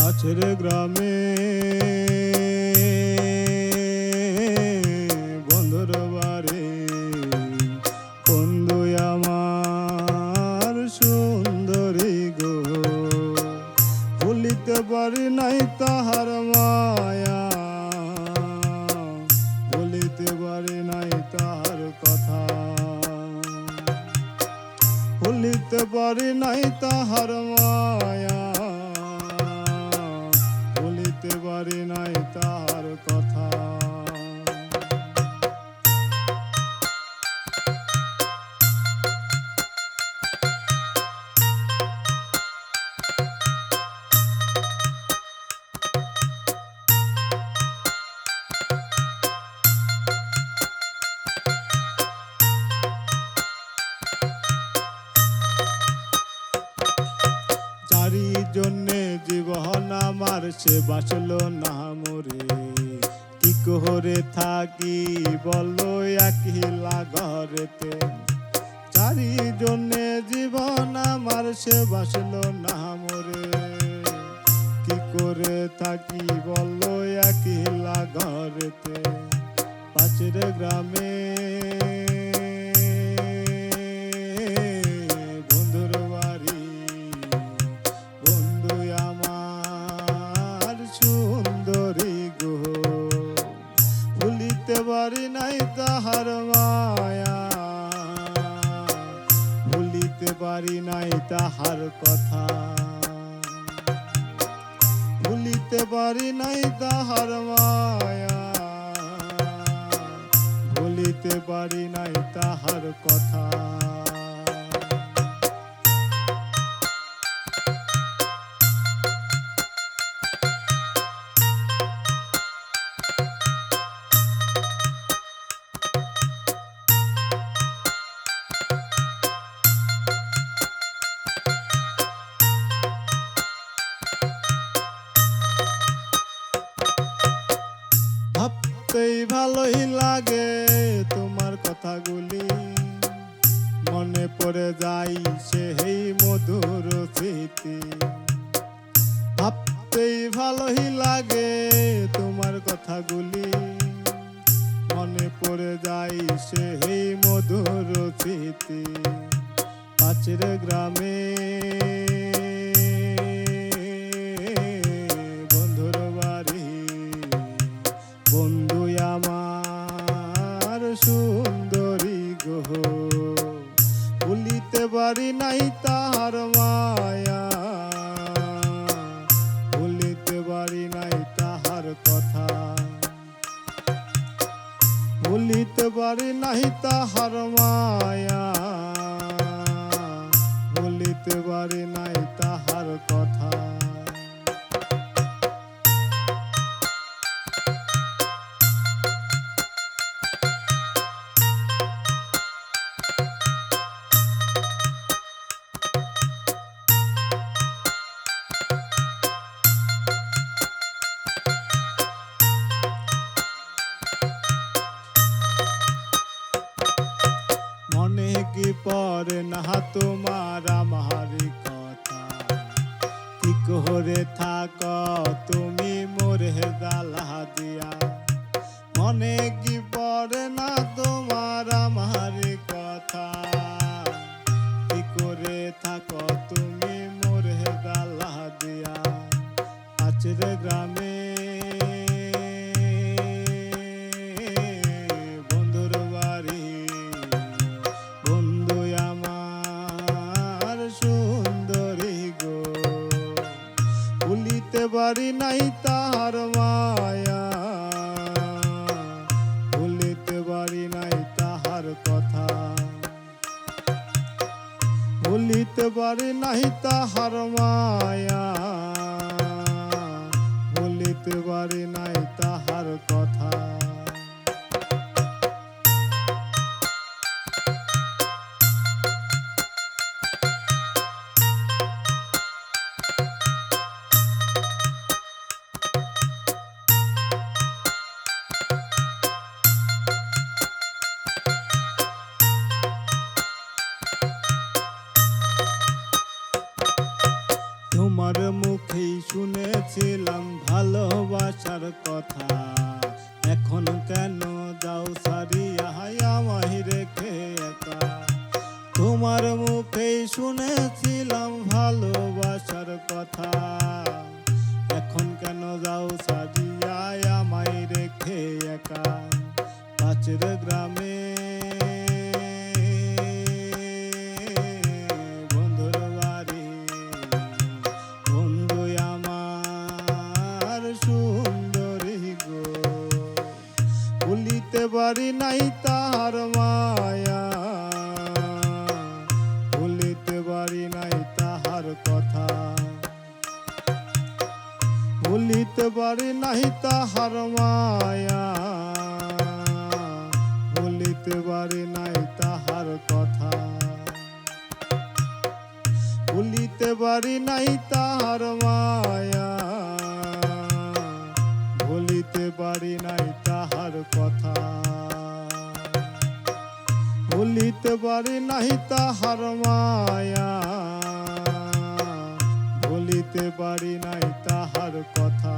পাশের গ্রামে বন্ধুর বাড়ি, বন্ধু আমার সুন্দরী গো, ভুলিতে পারি নাই তাহার মায়া, ভুলিতে পারি নাই তাহার কথা, ভুলিতে পারি নাই তাহার মায়া, ভুলিতে পারি নাই তাহার কথা। যারি জন্যে জীবন আমার সে বাঁচলো না মরে, কি করে থাকি বলো একলা ঘরেতে। যারি জন্যে জীবন আমার সে বাঁচলো না মরে, কি করে থাকি বলো একলা ঘরেতে। পাশের গ্রামে ভুলিতে পারি নাই তাহার মায়া, ভুলিতে পারি নাই তাহার কথা, ভুলিতে পারি নাই তাহার মায়া, ভুলিতে পারি নাই তাহার কথা। ভাবতেই ভালোই লাগে তোমার কথাগুলি, মনে পড়ে যাই সেই মধুর স্মৃতি। ভাবতেই ভালোই লাগে তোমার কথাগুলি, মনে পড়ে যাই সেই মধুর স্মৃতি। পাশের গ্রামে বন্ধুর বাড়ি, বন্ধু আমার সুন্দরী গো, ভুলিতে পারি নাই তাহার মায়া, ভুলিতে পারি নাই তাহার কথা, ভুলিতে পারি নাই তাহার মায়া, ভুলিতে পারি নাই তাহার কথা। মনে কি পড়ে না তোমার আমার কথা, কি করে থাকো তুমি মোরে জ্বালা দিয়া। মনে কি পড়ে না তোমার আমার কথা, কি করে থাকো তুমি মোরে জ্বালা দিয়া। পাশের গ্রামে বন্ধুর বাড়ি, বন্ধু আমার সুন্দরী গো, ভুলিতে পারি নাই তাহার মায়া, ভুলিতে পারি নাই তাহার কথা, ভুলিতে পারি নাই তাহার মায়া, ভুলিতে পারি নাই তাহার কথা। তোমার মুখেই শুনেছিলাম ভালোবাসার কথা, এখন কেন যাও সারিয়া আমায় রেখে একা। তোমার মুখেই শুনেছিলাম ভালোবাসার কথা, এখন কেন যাও সারিয়া আমায় রেখে একা। কাছের গ্রামে বন্ধুর বাড়ি, বন্ধু আমার সুন্দরী গো, ভুলিতে পারি নাই তাহার মায়া, ভুলিতে পারি নাই তাহার কথা, ভুলিতে পারি নাই তাহার মায়া, ভুলিতে পারি নাই তাহার কথা, ভুলিতে পারি নাই তাহার মায়া, ভুলিতে পারি নাই তাহার কথা, ভুলিতে পারি নাই তাহার মায়া, ভুলিতে পারি নাই তাহার কথা।